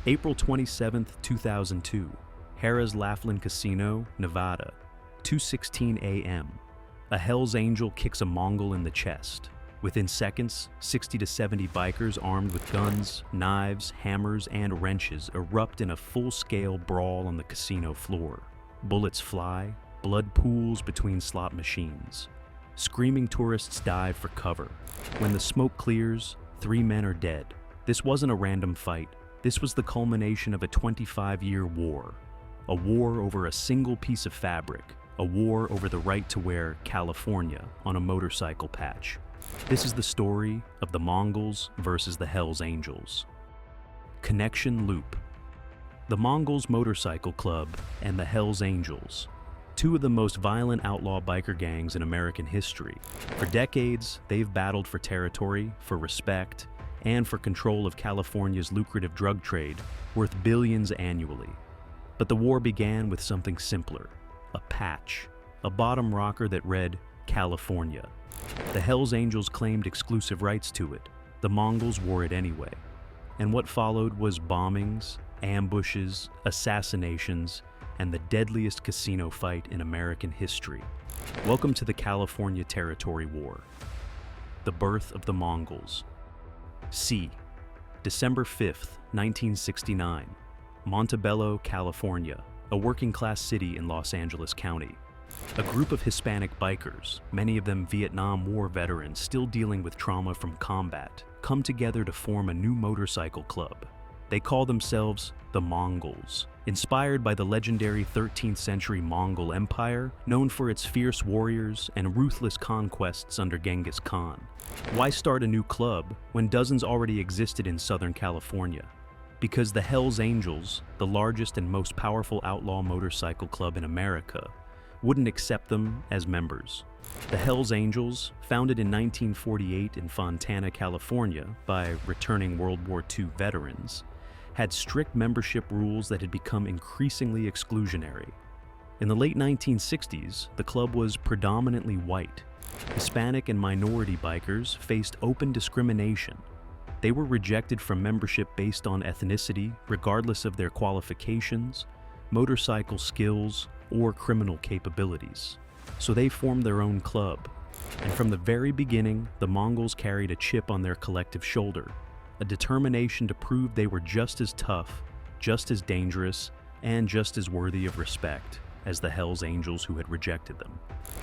April 27, 2002, Harrah's Laughlin Casino, Nevada, 2:16 a.m. A Hells Angel kicks a Mongol in the chest. Within seconds, 60 to 70 bikers armed with guns, knives, hammers, and wrenches erupt in a full-scale brawl on the casino floor. Bullets fly, blood pools between slot machines. Screaming tourists dive for cover. When the smoke clears, 3 men are dead. This wasn't a random fight. This was the culmination of a 25-year war. A war over a single piece of fabric. A war over the right to wear California on a motorcycle patch. This is the story of the Mongols versus the Hells Angels. Connection loop. The Mongols Motorcycle Club and the Hells Angels, two of the most violent outlaw biker gangs in American history. For decades, they've battled for territory, for respect, and for control of California's lucrative drug trade, worth billions annually. But the war began with something simpler, a patch, a bottom rocker that read California. The Hells Angels claimed exclusive rights to it. The Mongols wore it anyway. And what followed was bombings, ambushes, assassinations, and the deadliest casino fight in American history. Welcome to the California Territory War. The birth of the Mongols. C. December 5th, 1969. Montebello, California, a working-class city in Los Angeles County. A group of Hispanic bikers, many of them Vietnam War veterans still dealing with trauma from combat, come together to form a new motorcycle club. They call themselves the Mongols, inspired by the legendary 13th century Mongol Empire, known for its fierce warriors and ruthless conquests under Genghis Khan. Why start a new club when dozens already existed in Southern California? Because the Hells Angels, the largest and most powerful outlaw motorcycle club in America, wouldn't accept them as members. The Hells Angels, founded in 1948 in Fontana, California by returning World War II veterans, had strict membership rules that had become increasingly exclusionary. In the late 1960s, the club was predominantly white. Hispanic and minority bikers faced open discrimination. They were rejected from membership based on ethnicity, regardless of their qualifications, motorcycle skills, or criminal capabilities. So they formed their own club. And from the very beginning, the Mongols carried a chip on their collective shoulder, a determination to prove they were just as tough, just as dangerous, and just as worthy of respect as the Hells Angels who had rejected them.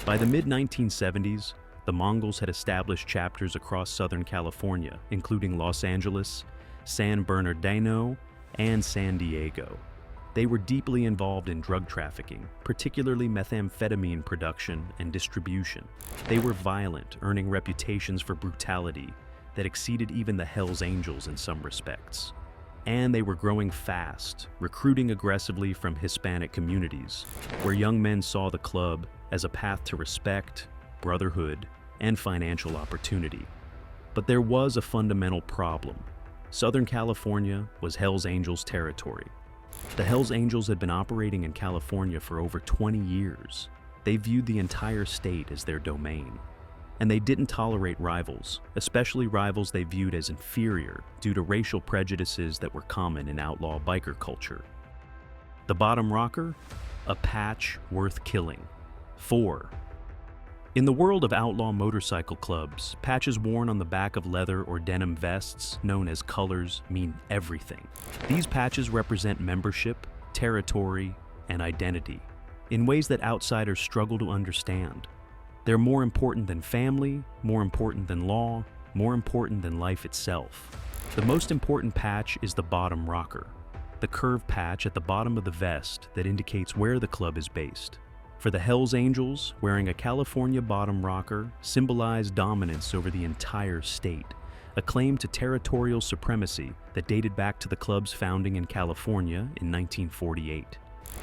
By the mid-1970s, the Mongols had established chapters across Southern California, including Los Angeles, San Bernardino, and San Diego. They were deeply involved in drug trafficking, particularly methamphetamine production and distribution. They were violent, earning reputations for brutality that exceeded even the Hells Angels in some respects. And they were growing fast, recruiting aggressively from Hispanic communities, where young men saw the club as a path to respect, brotherhood, and financial opportunity. But there was a fundamental problem. Southern California was Hells Angels territory. The Hells Angels had been operating in California for over 20 years. They viewed the entire state as their domain. And they didn't tolerate rivals, especially rivals they viewed as inferior due to racial prejudices that were common in outlaw biker culture. The bottom rocker? A patch worth killing. 4. In the world of outlaw motorcycle clubs, patches worn on the back of leather or denim vests, known as colors, mean everything. These patches represent membership, territory, and identity, in ways that outsiders struggle to understand. They're more important than family, more important than law, more important than life itself. The most important patch is the bottom rocker, the curved patch at the bottom of the vest that indicates where the club is based. For the Hells Angels, wearing a California bottom rocker symbolized dominance over the entire state, a claim to territorial supremacy that dated back to the club's founding in California in 1948.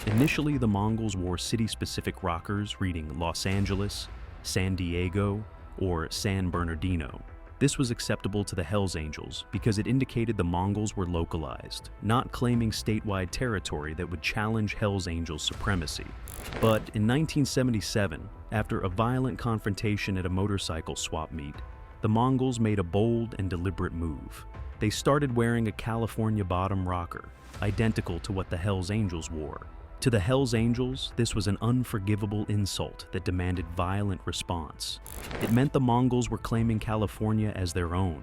Initially, the Mongols wore city-specific rockers reading Los Angeles, San Diego, or San Bernardino. This was acceptable to the Hells Angels because it indicated the Mongols were localized, not claiming statewide territory that would challenge Hells Angels' supremacy. But in 1977, after a violent confrontation at a motorcycle swap meet, the Mongols made a bold and deliberate move. They started wearing a California bottom rocker, identical to what the Hells Angels wore. To the Hells Angels, this was an unforgivable insult that demanded violent response. It meant the Mongols were claiming California as their own.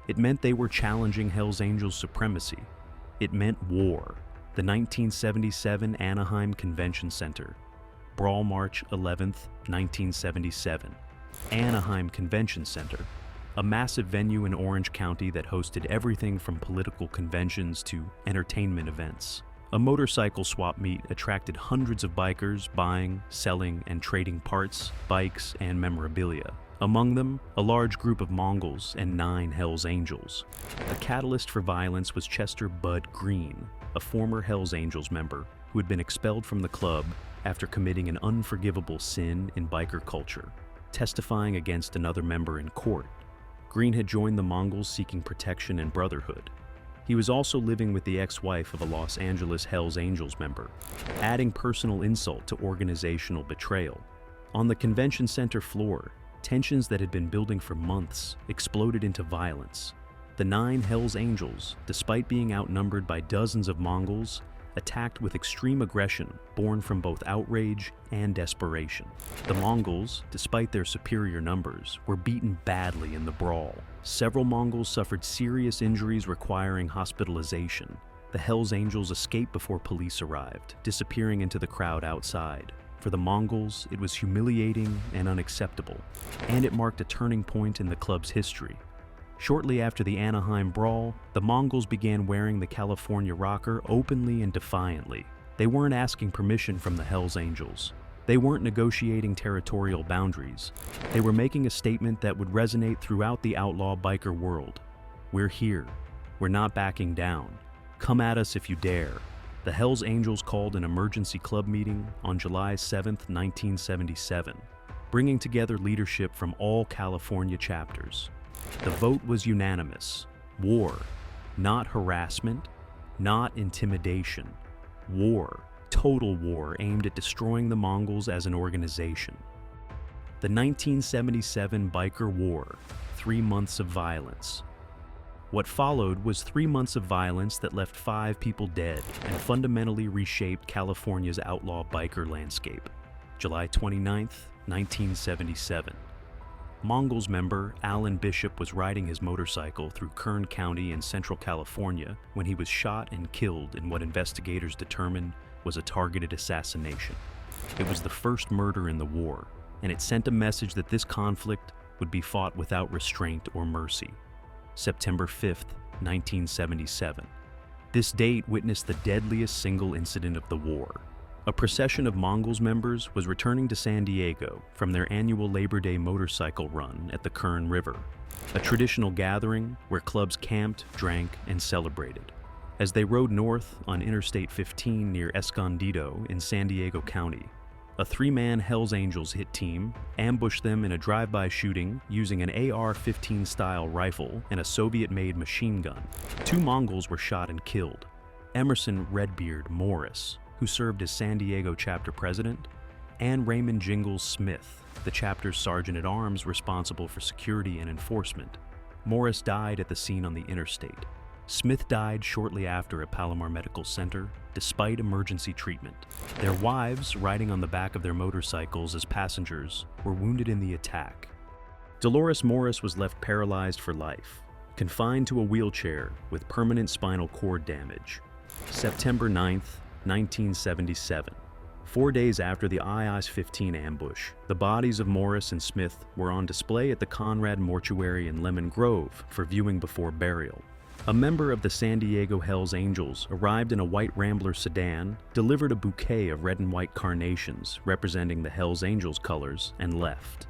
It meant they were challenging Hells Angels' supremacy. It meant war. The 1977 Anaheim Convention Center. Brawl March 11th, 1977. Anaheim Convention Center, a massive venue in Orange County that hosted everything from political conventions to entertainment events. A motorcycle swap meet attracted hundreds of bikers buying, selling, and trading parts, bikes, and memorabilia. Among them, a large group of Mongols and 9 Hells Angels. The catalyst for violence was Chester Bud Green, a former Hells Angels member who had been expelled from the club after committing an unforgivable sin in biker culture, testifying against another member in court. Green had joined the Mongols seeking protection and brotherhood. He was also living with the ex-wife of a Los Angeles Hells Angels member, adding personal insult to organizational betrayal. On the convention center floor, tensions that had been building for months exploded into violence. The 9 Hells Angels, despite being outnumbered by dozens of Mongols, attacked with extreme aggression born from both outrage and desperation. The Mongols, despite their superior numbers, were beaten badly in the brawl. Several Mongols suffered serious injuries requiring hospitalization. The Hells Angels escaped before police arrived, disappearing into the crowd outside. For the Mongols, it was humiliating and unacceptable, and it marked a turning point in the club's history. Shortly after the Anaheim brawl, the Mongols began wearing the California rocker openly and defiantly. They weren't asking permission from the Hells Angels. They weren't negotiating territorial boundaries. They were making a statement that would resonate throughout the outlaw biker world. We're here. We're not backing down. Come at us if you dare. The Hells Angels called an emergency club meeting on July 7, 1977, bringing together leadership from all California chapters. The vote was unanimous. War, not harassment, not intimidation. War, total war aimed at destroying the Mongols as an organization. The 1977 Biker War, 3 months of violence. What followed was 3 months of violence that left 5 people dead and fundamentally reshaped California's outlaw biker landscape. July 29, 1977. Mongols member Alan Bishop was riding his motorcycle through Kern County in Central California when he was shot and killed in what investigators determined was a targeted assassination. It was the first murder in the war, and it sent a message that this conflict would be fought without restraint or mercy. September 5, 1977. This date witnessed the deadliest single incident of the war. A procession of Mongols members was returning to San Diego from their annual Labor Day motorcycle run at the Kern River, a traditional gathering where clubs camped, drank, and celebrated. As they rode north on Interstate 15 near Escondido in San Diego County, a 3-man Hells Angels hit team ambushed them in a drive-by shooting using an AR-15 style rifle and a Soviet-made machine gun. 2 Mongols were shot and killed. Emerson Redbeard Morris, who served as San Diego chapter president, and Raymond Jingles Smith, the chapter's sergeant-at-arms responsible for security and enforcement. Morris died at the scene on the interstate. Smith died shortly after at Palomar Medical Center, despite emergency treatment. Their wives, riding on the back of their motorcycles as passengers, were wounded in the attack. Dolores Morris was left paralyzed for life, confined to a wheelchair with permanent spinal cord damage. September 9th, 1977. 4 days after the IS-15 ambush, the bodies of Morris and Smith were on display at the Conrad Mortuary in Lemon Grove for viewing before burial. A member of the San Diego Hells Angels arrived in a white Rambler sedan, delivered a bouquet of red and white carnations representing the Hells Angels colors, and left.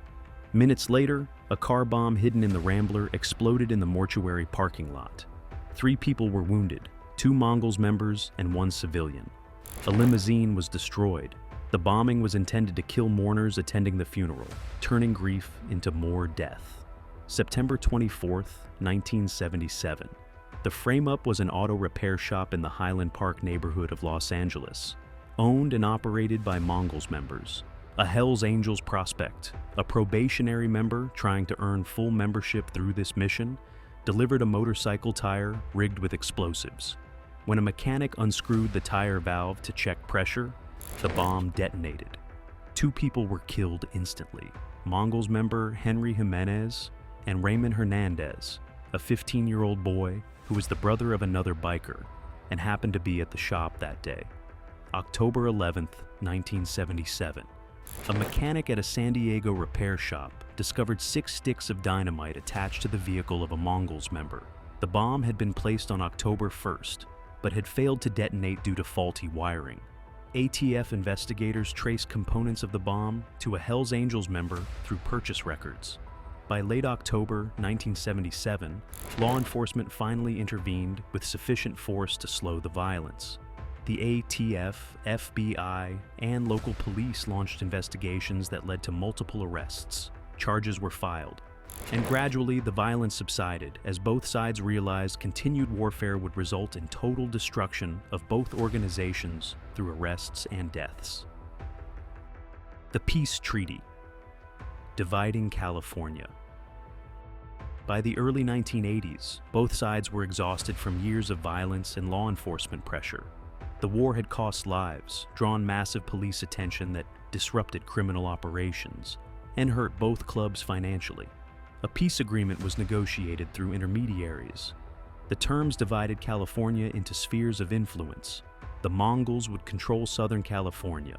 Minutes later, a car bomb hidden in the Rambler exploded in the mortuary parking lot. 3 people were wounded, 2 Mongols members and 1 civilian. A limousine was destroyed. The bombing was intended to kill mourners attending the funeral, turning grief into more death. September 24th, 1977. The frame-up was an auto repair shop in the Highland Park neighborhood of Los Angeles, owned and operated by Mongols members. A Hells Angels prospect, a probationary member trying to earn full membership through this mission, delivered a motorcycle tire rigged with explosives. When a mechanic unscrewed the tire valve to check pressure, the bomb detonated. 2 people were killed instantly: Mongols member Henry Jimenez and Raymond Hernandez, a 15-year-old boy who was the brother of another biker and happened to be at the shop that day. October 11th, 1977. A mechanic at a San Diego repair shop discovered 6 sticks of dynamite attached to the vehicle of a Mongols member. The bomb had been placed on October 1st, but had failed to detonate due to faulty wiring. ATF investigators traced components of the bomb to a Hells Angels member through purchase records. By late October 1977, law enforcement finally intervened with sufficient force to slow the violence. The ATF, FBI, and local police launched investigations that led to multiple arrests. Charges were filed, and gradually the violence subsided as both sides realized continued warfare would result in total destruction of both organizations through arrests and deaths. The Peace Treaty. Dividing California. By the early 1980s, both sides were exhausted from years of violence and law enforcement pressure. The war had cost lives, drawn massive police attention that disrupted criminal operations, and hurt both clubs financially. A peace agreement was negotiated through intermediaries. The terms divided California into spheres of influence. The Mongols would control Southern California.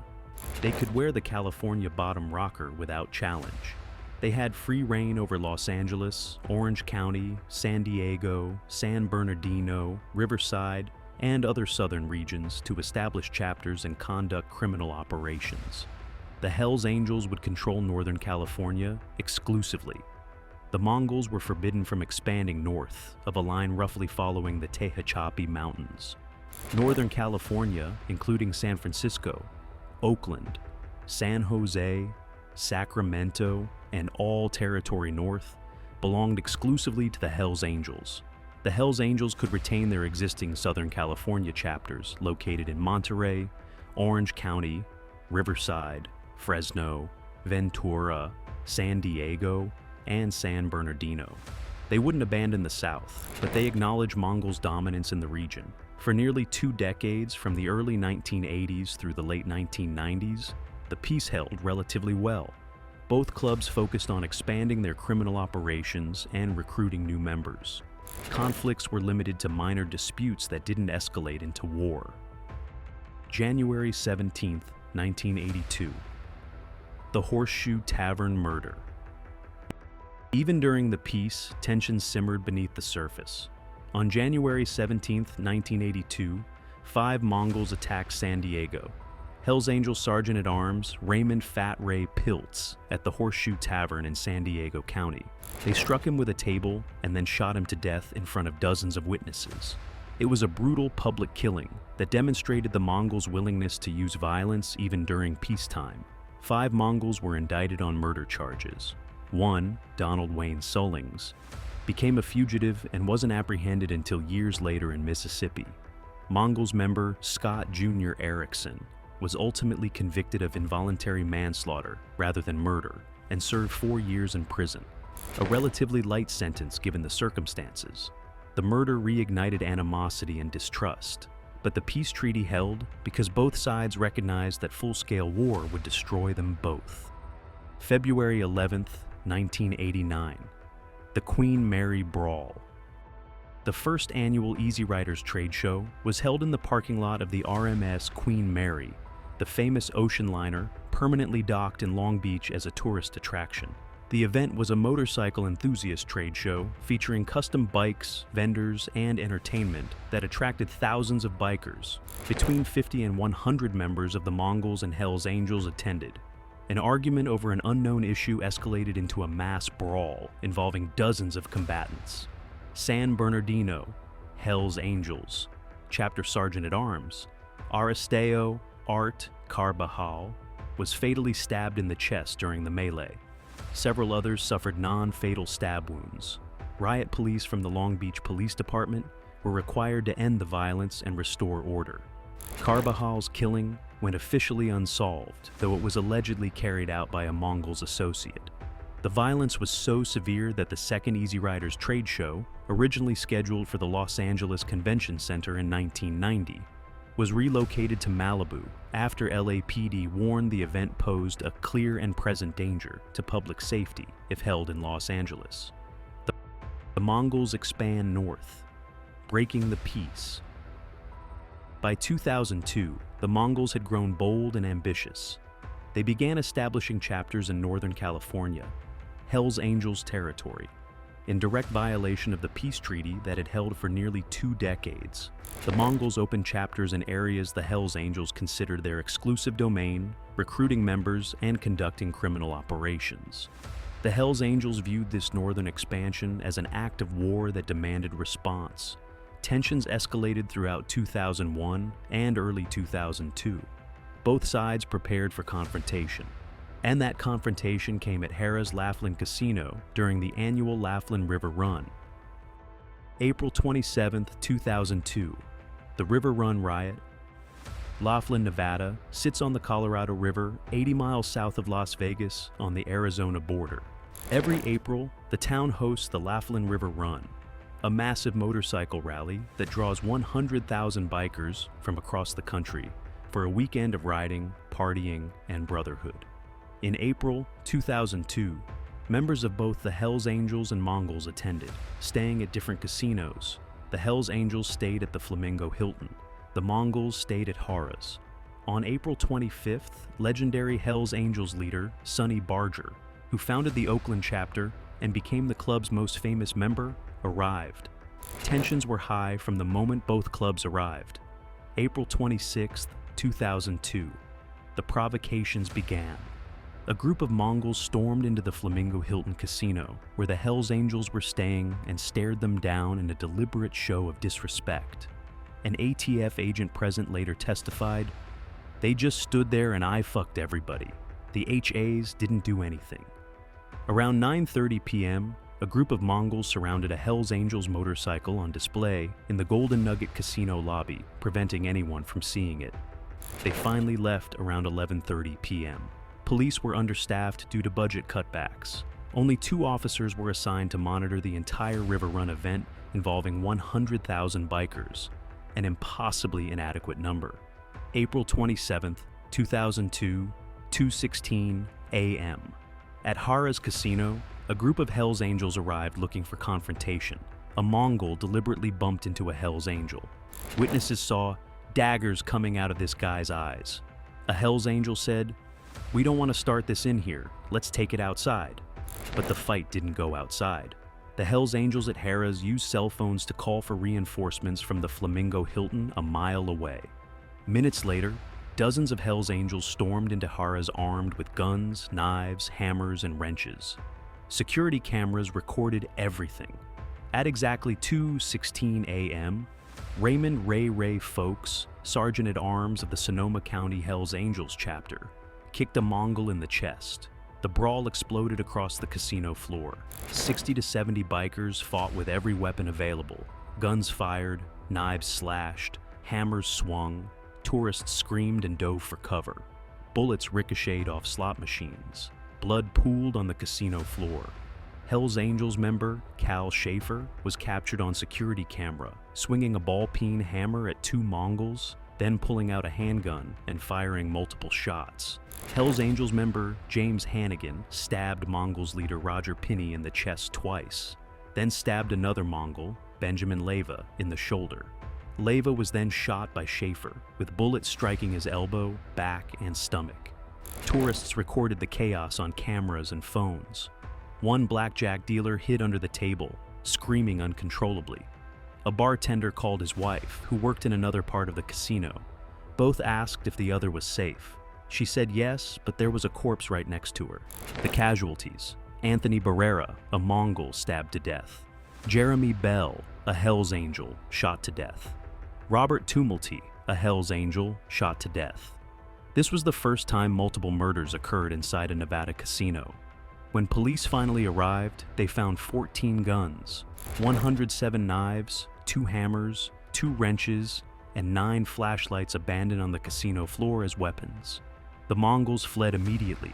They could wear the California bottom rocker without challenge. They had free reign over Los Angeles, Orange County, San Diego, San Bernardino, Riverside, and other southern regions to establish chapters and conduct criminal operations. The Hells Angels would control Northern California exclusively. The Mongols were forbidden from expanding north of a line roughly following the Tehachapi Mountains. Northern California, including San Francisco, Oakland, San Jose, Sacramento, and all territory north, belonged exclusively to the Hells Angels. The Hells Angels could retain their existing Southern California chapters located in Monterey, Orange County, Riverside, Fresno, Ventura, San Diego, and San Bernardino. They wouldn't abandon the South, but they acknowledged Mongols' dominance in the region. For nearly 2 decades, from the early 1980s through the late 1990s, the peace held relatively well. Both clubs focused on expanding their criminal operations and recruiting new members. Conflicts were limited to minor disputes that didn't escalate into war. January 17, 1982. The Horseshoe Tavern Murder. Even during the peace, tensions simmered beneath the surface. On January 17, 1982, 5 Mongols attacked San Diego. Hells Angels Sergeant-at-Arms Raymond Fat Ray Piltz at the Horseshoe Tavern in San Diego County. They struck him with a table and then shot him to death in front of dozens of witnesses. It was a brutal public killing that demonstrated the Mongols' willingness to use violence even during peacetime. 5 Mongols were indicted on murder charges. One, Donald Wayne Sullings, became a fugitive and wasn't apprehended until years later in Mississippi. Mongols member Scott Jr. Erickson was ultimately convicted of involuntary manslaughter rather than murder and served 4 years in prison, a relatively light sentence given the circumstances. The murder reignited animosity and distrust, but the peace treaty held because both sides recognized that full-scale war would destroy them both. February 11th, 1989. The Queen Mary Brawl. The first annual Easy Riders trade show was held in the parking lot of the RMS Queen Mary, the famous ocean liner permanently docked in Long Beach as a tourist attraction. The event was a motorcycle enthusiast trade show featuring custom bikes, vendors, and entertainment that attracted thousands of bikers. Between 50 and 100 members of the Mongols and Hells Angels attended. An argument over an unknown issue escalated into a mass brawl involving dozens of combatants. San Bernardino, Hells Angels, Chapter Sergeant-at-Arms, Aristeo Art Carbajal was fatally stabbed in the chest during the melee. Several others suffered non-fatal stab wounds. Riot police from the Long Beach Police Department were required to end the violence and restore order. Carbajal's killing went officially unsolved, though it was allegedly carried out by a Mongols associate. The violence was so severe that the second Easy Riders trade show, originally scheduled for the Los Angeles Convention Center in 1990, was relocated to Malibu after LAPD warned the event posed a clear and present danger to public safety if held in Los Angeles. The Mongols expand north, breaking the peace. By 2002, the Mongols had grown bold and ambitious. They began establishing chapters in Northern California, Hell's Angels territory, in direct violation of the peace treaty that had held for nearly 2 decades. The Mongols opened chapters in areas the Hell's Angels considered their exclusive domain, recruiting members and conducting criminal operations. The Hell's Angels viewed this northern expansion as an act of war that demanded response. Tensions escalated throughout 2001 and early 2002. Both sides prepared for confrontation. And that confrontation came at Harrah's Laughlin Casino during the annual Laughlin River Run. April 27, 2002, the River Run riot. Laughlin, Nevada, sits on the Colorado River 80 miles south of Las Vegas on the Arizona border. Every April, the town hosts the Laughlin River Run, a massive motorcycle rally that draws 100,000 bikers from across the country for a weekend of riding, partying, and brotherhood. In April 2002, members of both the Hells Angels and Mongols attended, staying at different casinos. The Hells Angels stayed at the Flamingo Hilton. The Mongols stayed at Harrah's. On April 25th, legendary Hells Angels leader Sonny Barger, who founded the Oakland chapter and became the club's most famous member, arrived. Tensions were high from the moment both clubs arrived. April 26, 2002, the provocations began. A group of Mongols stormed into the Flamingo Hilton Casino, where the Hells Angels were staying, and stared them down in a deliberate show of disrespect. An ATF agent present later testified, "They just stood there and I fucked everybody. The HAs didn't do anything." Around 9:30 p.m., a group of Mongols surrounded a Hells Angels motorcycle on display in the Golden Nugget Casino lobby, preventing anyone from seeing it. They finally left around 11:30 p.m. Police were understaffed due to budget cutbacks. Only 2 officers were assigned to monitor the entire River Run event involving 100,000 bikers, an impossibly inadequate number. April 27, 2002, 2:16 a.m. At Harrah's Casino, a group of Hells Angels arrived looking for confrontation. A Mongol deliberately bumped into a Hells Angel. Witnesses saw daggers coming out of this guy's eyes. A Hells Angel said, "We don't want to start this in here, let's take it outside." But the fight didn't go outside. The Hells Angels at Harrah's used cell phones to call for reinforcements from the Flamingo Hilton a mile away. Minutes later, dozens of Hells Angels stormed into Harrah's armed with guns, knives, hammers, and wrenches. Security cameras recorded everything. At exactly 2:16 a.m., Raymond Ray Folks, Sergeant-at-Arms of the Sonoma County Hells Angels chapter, kicked a Mongol in the chest. The brawl exploded across the casino floor. 60 to 70 bikers fought with every weapon available. Guns fired, knives slashed, hammers swung. Tourists screamed and dove for cover. Bullets ricocheted off slot machines. Blood pooled on the casino floor. Hells Angels member Cal Schaefer was captured on security camera, swinging a ball-peen hammer at 2 Mongols, then pulling out a handgun and firing multiple shots. Hells Angels member James Hannigan stabbed Mongols leader Roger Pinney in the chest twice, then stabbed another Mongol, Benjamin Leva, in the shoulder. Leva was then shot by Schaefer, with bullets striking his elbow, back, and stomach. Tourists recorded the chaos on cameras and phones. One blackjack dealer hid under the table, screaming uncontrollably. A bartender called his wife, who worked in another part of the casino. Both asked if the other was safe. She said yes, but there was a corpse right next to her. The casualties: Anthony Barrera, a Mongol, stabbed to death. Jeremy Bell, a Hells Angel, shot to death. Robert Tumulty, a Hells Angel, shot to death. This was the first time multiple murders occurred inside a Nevada casino. When police finally arrived, they found 14 guns, 107 knives, 2 hammers, 2 wrenches, and 9 flashlights abandoned on the casino floor as weapons. The Mongols fled immediately.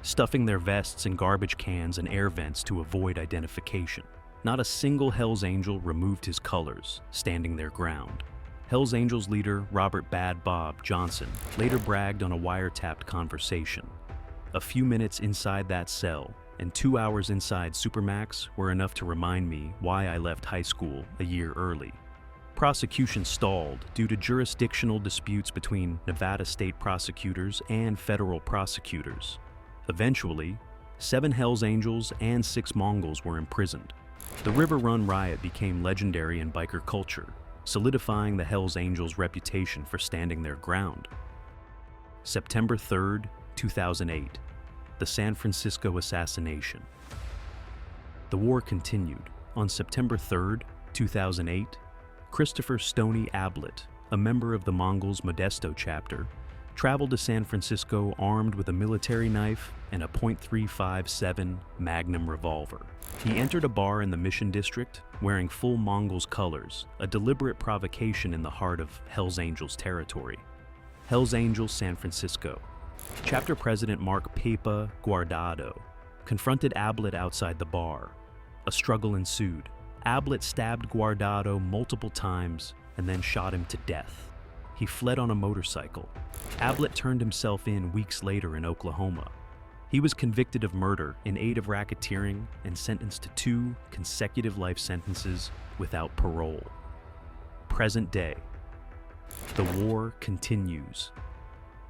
stuffing their vests in garbage cans and air vents to avoid identification. Not a single Hells Angel removed his colors, standing their ground. Hells Angels leader Robert "Bad Bob" Johnson later bragged on a wiretapped conversation. "A few minutes inside that cell and 2 hours inside Supermax were enough to remind me why I left high school a year early." Prosecution stalled due to jurisdictional disputes between Nevada state prosecutors and federal prosecutors. Eventually, 7 Hells Angels and 6 Mongols were imprisoned. The River Run riot became legendary in biker culture, solidifying the Hells Angels' reputation for standing their ground. September 3, 2008, the San Francisco assassination. The war continued. On September 3, 2008, Christopher "Stony" Ablett, a member of the Mongols' Modesto chapter, traveled to San Francisco armed with a military knife and a .357 Magnum revolver. He entered a bar in the Mission District wearing full Mongols colors, a deliberate provocation in the heart of Hells Angels territory. Hells Angels San Francisco. Chapter President Mark "Pepa" Guardado confronted Ablett outside the bar. A struggle ensued. Ablett stabbed Guardado multiple times and then shot him to death. He fled on a motorcycle. Ablett turned himself in weeks later in Oklahoma. He was convicted of murder in aid of racketeering and sentenced to 2 consecutive life sentences without parole. Present day. The war continues.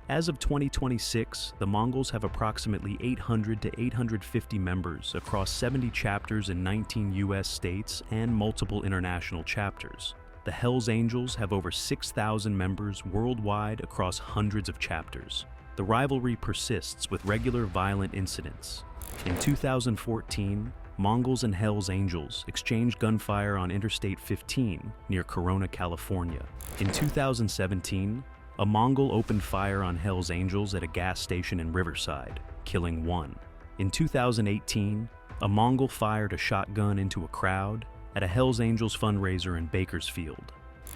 As of 2026, the Mongols have approximately 800 to 850 members across 70 chapters in 19 U.S. states and multiple international chapters. The Hells Angels have over 6,000 members worldwide across hundreds of chapters. The rivalry persists with regular violent incidents. In 2014, Mongols and Hells Angels exchanged gunfire on Interstate 15 near Corona, California. In 2017, a Mongol opened fire on Hells Angels at a gas station in Riverside, killing 1. In 2018, a Mongol fired a shotgun into a crowd at a Hells Angels fundraiser in Bakersfield.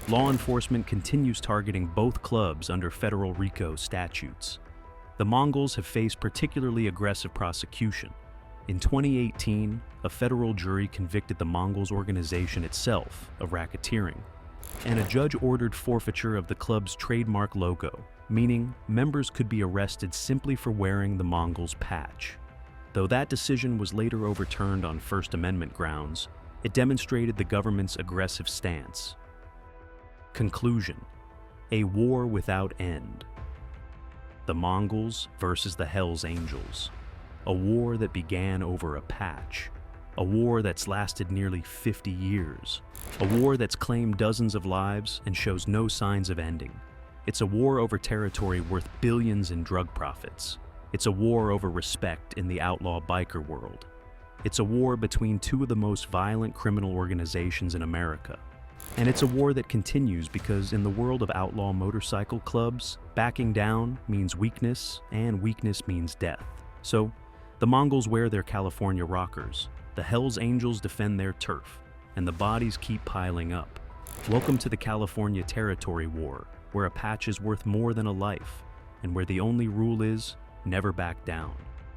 Law enforcement continues targeting both clubs under federal RICO statutes. The Mongols have faced particularly aggressive prosecution. In 2018, a federal jury convicted the Mongols organization itself of racketeering, and a judge ordered forfeiture of the club's trademark logo, meaning members could be arrested simply for wearing the Mongols patch. Though that decision was later overturned on First Amendment grounds, it demonstrated the government's aggressive stance. Conclusion: a war without end. The Mongols versus the Hells Angels. A war that began over a patch. A war that's lasted nearly 50 years. A war that's claimed dozens of lives and shows no signs of ending. It's a war over territory worth billions in drug profits. It's a war over respect in the outlaw biker world. It's a war between 2 of the most violent criminal organizations in America. And it's a war that continues because in the world of outlaw motorcycle clubs, backing down means weakness and weakness means death. So, the Mongols wear their California rockers, the Hells Angels defend their turf, and the bodies keep piling up. Welcome to the California Territory War, where a patch is worth more than a life, and where the only rule is never back down.